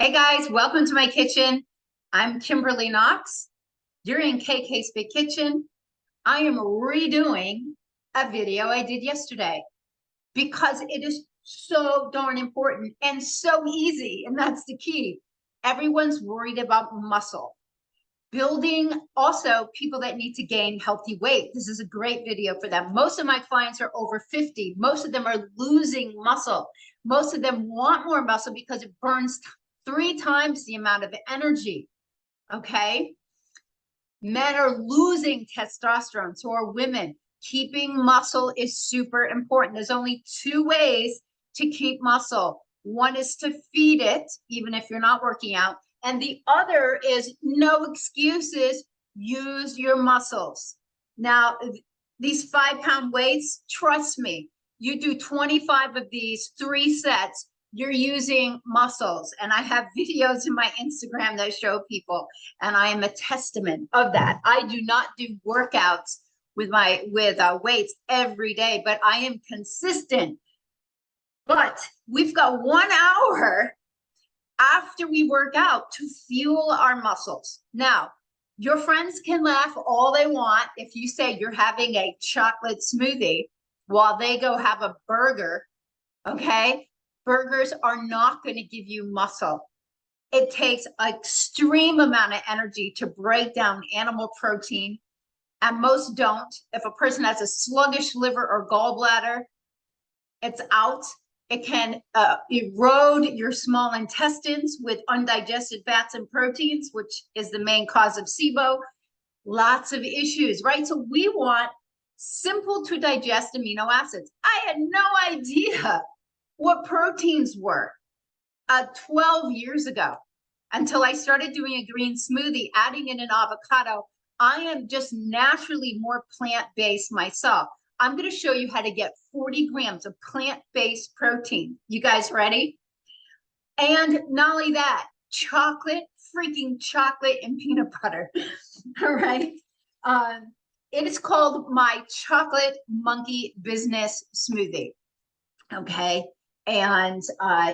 Hey guys, welcome to my kitchen. I'm Kimberly Knox. You're in KK's Big Kitchen. I am redoing a video I did yesterday because it is so darn important and so easy, and that's the key. Everyone's worried about muscle. Building also people that need to gain healthy weight. This is a great video for them. Most of my clients are over 50. Most of them are losing muscle. Most of them want more muscle because it burns 3 times the amount of energy. Okay. Men are losing testosterone. So are women. Keeping muscle is super important. There's only 2 ways to keep muscle. One is to feed it, even if you're not working out. And the other is no excuses, use your muscles. Now, these 5-pound weights, trust me, you do 25 of these, 3 sets, you're using muscles. And I have videos in my Instagram that show people, and I am a testament of that. I do not do workouts with weights every day, but I am consistent. But we've got 1 hour after we work out to fuel our muscles. Now, your friends can laugh all they want if you say you're having a chocolate smoothie while they go have a burger, okay? Burgers are not going to give you muscle. It takes an extreme amount of energy to break down animal protein, and most don't. If a person has a sluggish liver or gallbladder, it's out. It can erode your small intestines with undigested fats and proteins, which is the main cause of SIBO. Lots of issues, right? So we want simple to digest amino acids. I had no idea what proteins were 12 years ago until I started doing a green smoothie, adding in an avocado. I am just naturally more plant-based myself. I'm going to show you how to get 40 grams of plant-based protein. You guys ready? And not only that, chocolate, freaking chocolate and peanut butter. All right. It is called my chocolate monkey business smoothie. Okay. And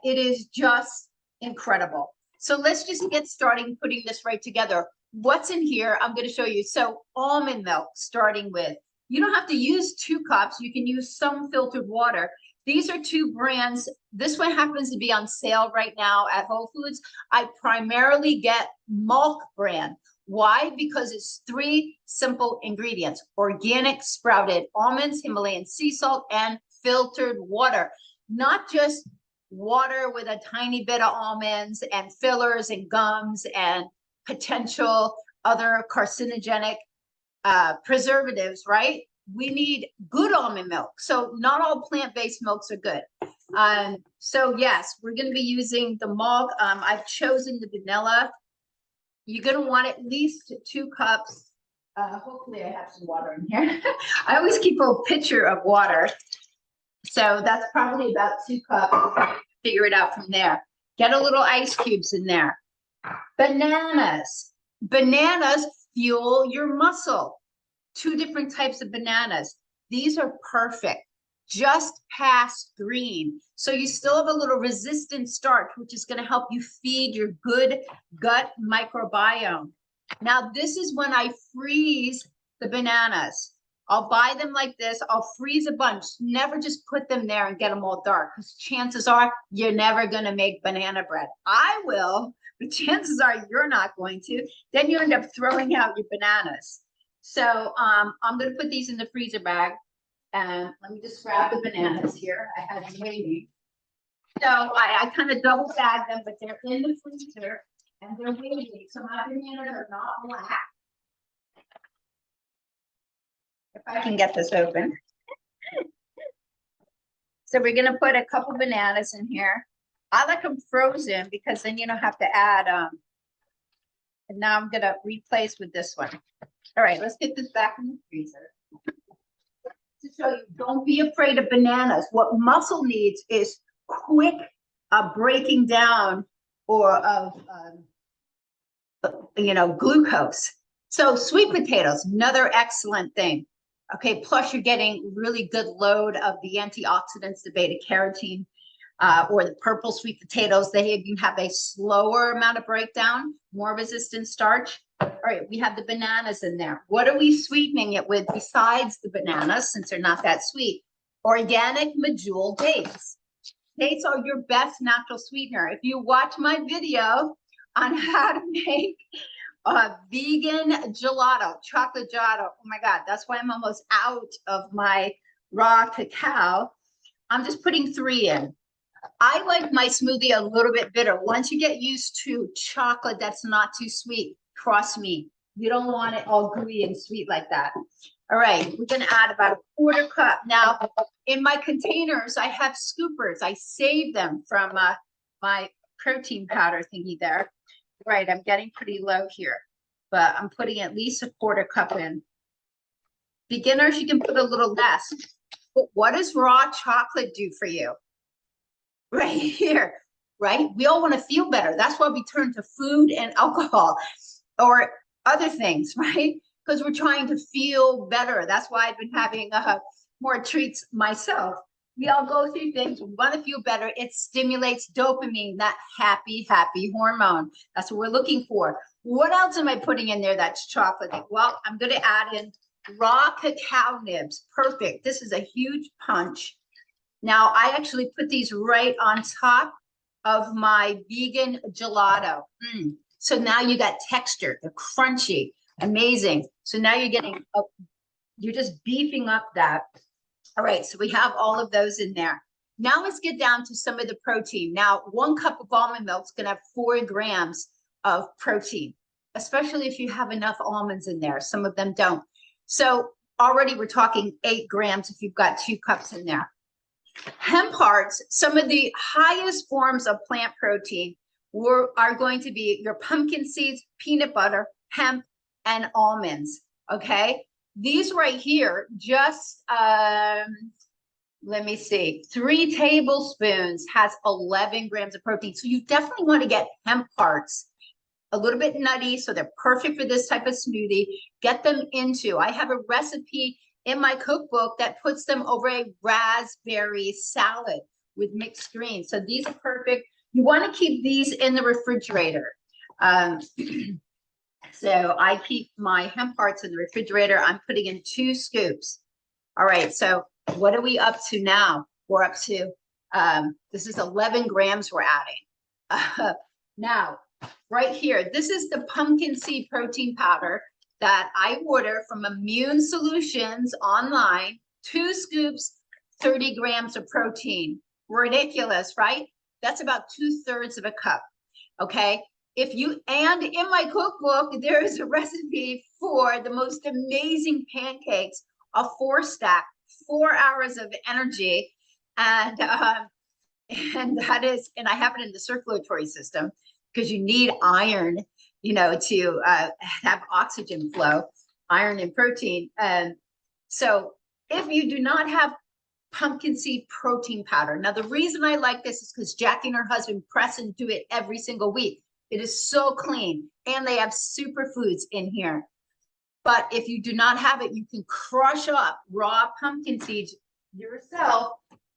it is just incredible. So let's just get started putting this right together. What's in here? I'm going to show you. So almond milk, starting with. You don't have to use 2 cups. You can use some filtered water. These are 2 brands. This one happens to be on sale right now at Whole Foods. I primarily get Milk brand. Why? Because it's 3 simple ingredients: organic sprouted almonds, Himalayan sea salt, and filtered water. Not just water with a tiny bit of almonds and fillers and gums and potential other carcinogenic preservatives, right? We need good almond milk. So not all plant-based milks are good. So yes, we're going to be using the milk. I've chosen the vanilla. You're going to want at least 2 cups. Hopefully I have some water in here. I always keep a pitcher of water. So that's probably about 2 cups. Figure it out from there. Get a little ice cubes in there. Bananas. Bananas fuel your muscle. 2 different types of bananas. These are perfect, just past green. So you still have a little resistant starch, which is going to help you feed your good gut microbiome. Now, this is when I freeze the bananas. I'll buy them like this. I'll freeze a bunch. Never just put them there and get them all dark, because chances are you're never going to make banana bread. I will, but chances are you're not going to. Then you end up throwing out your bananas. So I'm going to put these in the freezer bag. And let me just grab the bananas here. I had them waiting. So I kind of double bag them, but they're in the freezer and they're waiting. So my bananas are not black. If I can get this open. So we're going to put a couple bananas in here. I like them frozen because then you don't have to add. And now I'm going to replace with this one. All right, let's get this back in the freezer. To show you, don't be afraid of bananas. What muscle needs is quick breaking down or of glucose. So sweet potatoes, another excellent thing. Okay, plus you're getting really good load of the antioxidants, the beta carotene. or the purple sweet potatoes. They even have a slower amount of breakdown, more resistant starch. All right, we have the bananas in there. What are we sweetening it with besides the bananas, since they're not that sweet? Organic medjool dates. Dates are your best natural sweetener. If you watch my video on how to make vegan gelato, chocolate gelato, oh my God, that's why I'm almost out of my raw cacao. I'm just putting 3 in. I like my smoothie a little bit bitter. Once you get used to chocolate that's not too sweet, trust me, you don't want it all gooey and sweet like that. All right, we're gonna add about a 1/4 cup. Now, in my containers, I have scoopers. I save them from my protein powder thingy there. Right, I'm getting pretty low here, but I'm putting at least a 1/4 cup in. Beginners, you can put a little less. But what does raw chocolate do for you? Right here, right? We all want to feel better. That's why we turn to food and alcohol or other things, right? Because we're trying to feel better. That's why I've been having more treats myself. We all go through things. We want to feel better. It stimulates dopamine, that happy hormone. That's what we're looking for. What else am I putting in there that's chocolate? Well, I'm going to add in raw cacao nibs. Perfect. This is a huge punch. Now, I actually put these right on top of my vegan gelato. So now you got texture, they're crunchy, amazing. So now you're getting, you're just beefing up that. All right, so we have all of those in there. Now let's get down to some of the protein. Now, 1 cup of almond milk is gonna have 4 grams of protein, especially if you have enough almonds in there. Some of them don't. So already we're talking 8 grams if you've got 2 cups in there. Hemp hearts, some of the highest forms of plant protein are going to be your pumpkin seeds, peanut butter, hemp, and almonds. Okay, these right here, just let me see, 3 tablespoons has 11 grams of protein. So you definitely want to get hemp hearts, a little bit nutty, so they're perfect for this type of smoothie. Get them into, I have a recipe in my cookbook that puts them over a raspberry salad with mixed greens. So these are perfect. You want to keep these in the refrigerator. So I keep my hemp hearts in the refrigerator. I'm putting in 2 scoops. All right, so what are we up to now? We're up to, this is 11 grams we're adding. Now, right here, this is the pumpkin seed protein powder that I order from Immune Solutions online. 2 scoops, 30 grams of protein. Ridiculous, right? That's about 2/3 of a cup. Okay. If you, and in my cookbook, there is a recipe for the most amazing pancakes, a 4-stack, 4 hours of energy. And that is, and I have it in the circulatory system because you need iron, you know, to have oxygen flow, iron and protein. So if you do not have pumpkin seed protein powder, now the reason I like this is because Jackie and her husband press and do it every single week. It is so clean, and they have superfoods in here. But if you do not have it, you can crush up raw pumpkin seeds yourself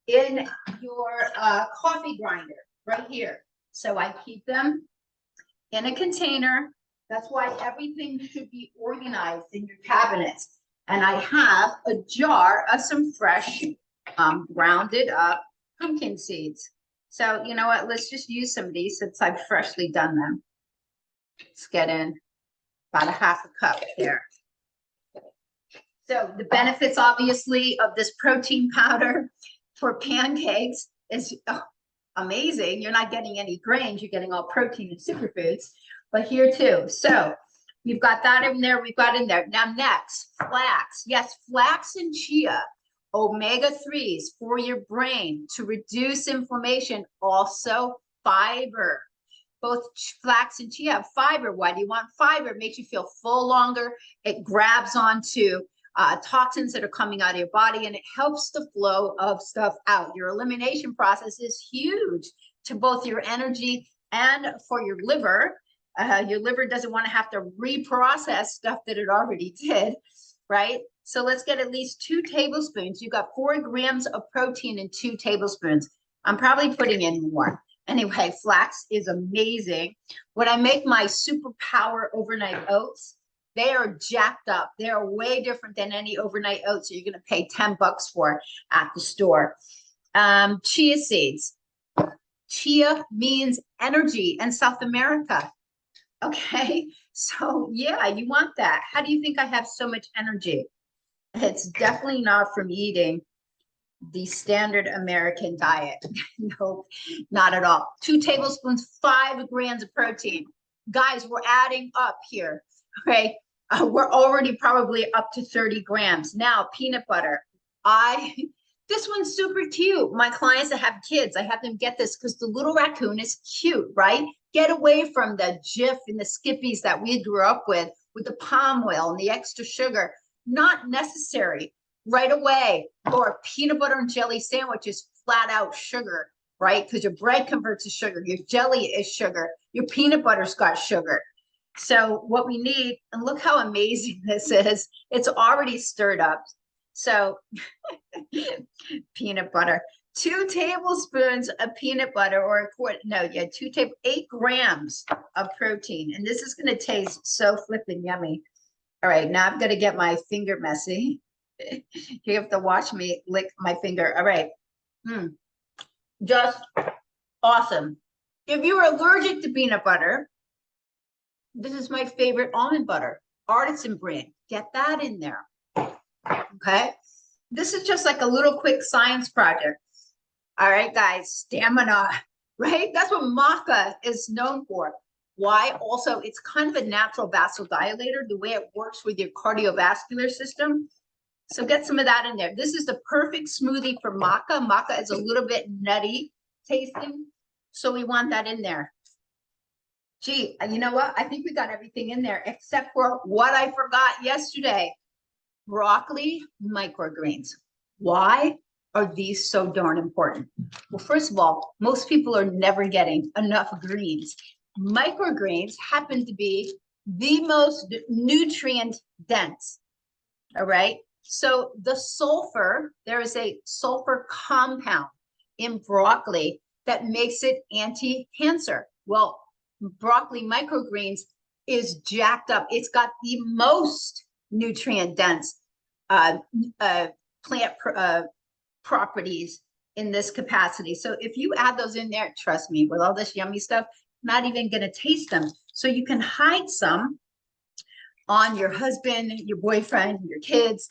in your coffee grinder right here. So I keep them in a container. That's why everything should be organized in your cabinets. And I have a jar of some fresh grounded up pumpkin seeds. So you know what, let's just use some of these since I've freshly done them. Let's get in about a 1/2 cup there. So the benefits obviously of this protein powder for pancakes is amazing. You're not getting any grains, you're getting all protein and superfoods, but here too. So we've got that in there, we've got in there. Now next, flax. Yes, flax and chia, omega-3s for your brain to reduce inflammation, also fiber. Both flax and chia have fiber. Why do you want fiber? It makes you feel full longer. It grabs onto toxins that are coming out of your body, and it helps the flow of stuff out. Your elimination process is huge to both your energy and for your liver. Your liver doesn't want to have to reprocess stuff that it already did, right? So let's get at least 2 tablespoons. You've got 4 grams of protein in 2 tablespoons. I'm probably putting in more. Anyway, flax is amazing. When I make my superpower overnight oats, they are jacked up. They are way different than any overnight oats you're going to pay 10 bucks for at the store. Chia seeds. Chia means energy in South America. Okay, so yeah, you want that. How do you think I have so much energy? It's definitely not from eating the standard American diet. No, not at all. 2 tablespoons, 5 grams of protein. Guys, we're adding up here. Okay, we're already probably up to 30 grams. Now, peanut butter. This one's super cute. My clients that have kids, I have them get this because the little raccoon is cute, right? Get away from the Jif and the Skippies that we grew up with the palm oil and the extra sugar. Not necessary. Right away, or peanut butter and jelly sandwich is flat out sugar, right? Because your bread converts to sugar, your jelly is sugar, your peanut butter's got sugar. So what we need, and look how amazing this is, it's already stirred up. So peanut butter, 2 tablespoons of peanut butter, or a quart, no, yeah, 8 grams of protein. And this is going to taste so flippin' yummy. All right, now I'm going to get my finger messy. You have to watch me lick my finger. All right. Just awesome. If you're allergic to peanut butter, this is my favorite almond butter, Artisan brand. Get that in there. Okay. This is just like a little quick science project. All right, guys, stamina, right? That's what maca is known for. Why? Also, it's kind of a natural vasodilator, the way it works with your cardiovascular system. So get some of that in there. This is the perfect smoothie for maca. Maca is a little bit nutty tasting, so we want that in there. Gee, you know what? I think we got everything in there except for what I forgot yesterday. Broccoli microgreens. Why are these so darn important? Well, first of all, most people are never getting enough greens. Microgreens happen to be the most nutrient dense, all right? So the sulfur, there is a sulfur compound in broccoli that makes it anti-cancer. Well, broccoli microgreens is jacked up. It's got the most nutrient dense plant properties in this capacity. So if you add those in there, trust me, with all this yummy stuff, not even going to taste them. So you can hide some on your husband, your boyfriend, your kids,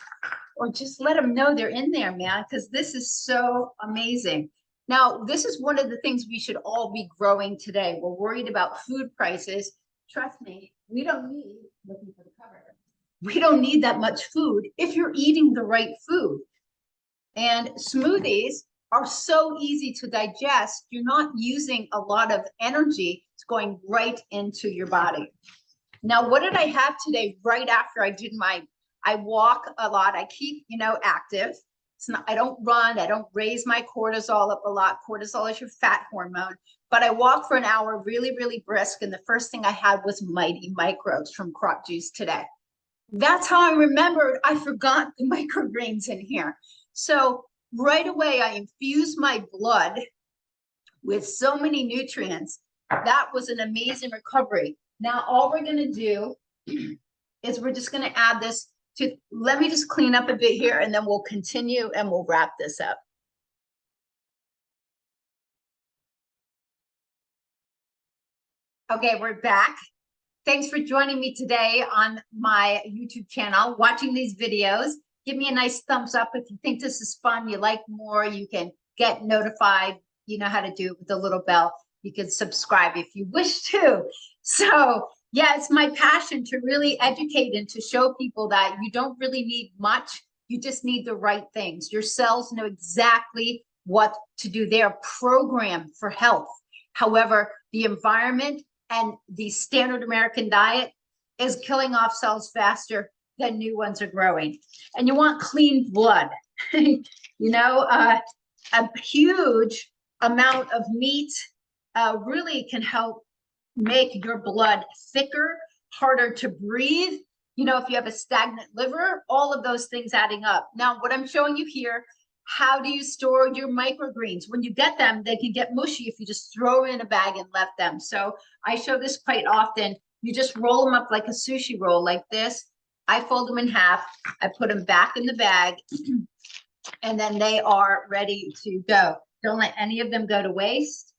or just let them know they're in there, man, because this is so amazing. Now, this is one of the things we should all be growing today. We're worried about food prices. Trust me, we don't need, looking for the cover, we don't need that much food if you're eating the right food. And smoothies are so easy to digest. You're not using a lot of energy. It's going right into your body. Now, what did I have today right after I did I walk a lot. I keep, active. It's not, I don't run. I don't raise my cortisol up a lot. Cortisol is your fat hormone. But I walked for an hour really, really brisk. And the first thing I had was Mighty Micros from Crop Juice today. That's how I remembered I forgot the microgreens in here. So right away, I infused my blood with so many nutrients. That was an amazing recovery. Now, all we're going to do is we're just going to add this to, let me just clean up a bit here, and then we'll continue and we'll wrap this up. Okay, we're back. Thanks for joining me today on my YouTube channel, watching these videos. Give me a nice thumbs up if you think this is fun, you like more, you can get notified. You know how to do it with the little bell. You can subscribe if you wish to. So yeah, it's my passion to really educate and to show people that you don't really need much. You just need the right things. Your cells know exactly what to do. They are programmed for health. However, the environment and the standard American diet is killing off cells faster than new ones are growing. And you want clean blood. A huge amount of meat really can help make your blood thicker, harder to breathe. If you have a stagnant liver, all of those things adding up. Now, what I'm showing you here How do you store your microgreens? When you get them, they can get mushy if you just throw in a bag and left them. So I show this quite often. You just roll them up like a sushi roll like this. I fold them in half. I put them back in the bag and then they are ready to go. Don't let any of them go to waste.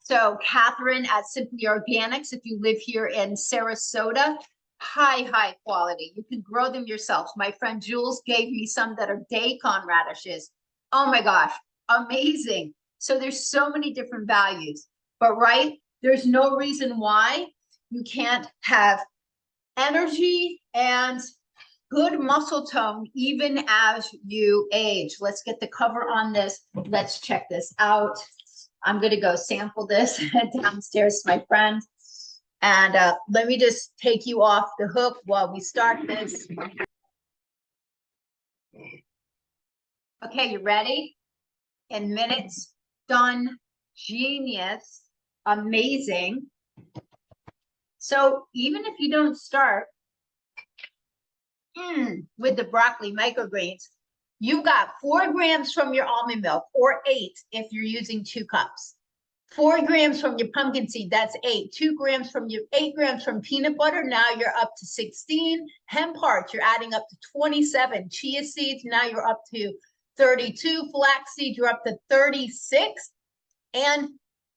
So Catherine at Simply Organics, if you live here in Sarasota, high quality. You can grow them yourself. My friend Jules gave me some that are daikon radishes. Oh my gosh, amazing. So there's so many different values, but right, there's no reason why you can't have energy and good muscle tone even as you age. Let's get the cover on this. Let's check this out. I'm going to go sample this downstairs to my friend. And let me just take you off the hook while we start this. Okay, you ready? In minutes, done, genius, amazing. So even if you don't start with the broccoli microgreens, you got 4 grams from your almond milk, or 8 if you're using 2 cups. 4 grams from your pumpkin seed, that's 8. 2 grams from your 8 grams from peanut butter, now you're up to 16. Hemp hearts, you're adding up to 27. Chia seeds, now you're up to 32. Flax seeds, you're up to 36. And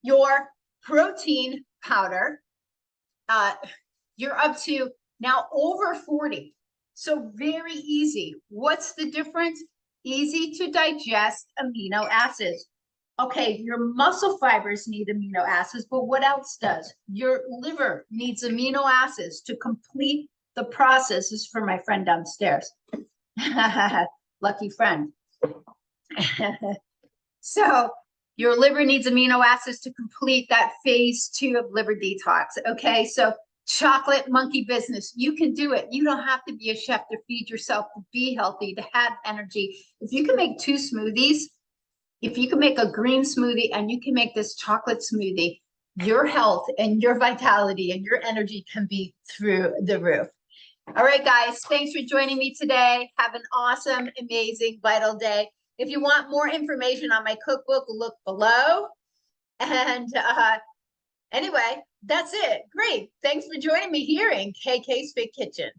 your protein powder, you're up to now over 40. So very easy. What's the difference? Easy to digest amino acids. Okay, your muscle fibers need amino acids, but what else does? Your liver needs amino acids to complete the process. This is for my friend downstairs. Lucky friend. So your liver needs amino acids to complete that phase 2 of liver detox. Okay, so chocolate monkey business. You can do it. You don't have to be a chef to feed yourself, to be healthy, to have energy. If you can make 2 smoothies, if you can make a green smoothie and you can make this chocolate smoothie, your health and your vitality and your energy can be through the roof. All right, guys, thanks for joining me today. Have an awesome, amazing, vital day. If you want more information on my cookbook, look below. And anyway, that's it. Great. Thanks for joining me here in KK's Big Kitchen.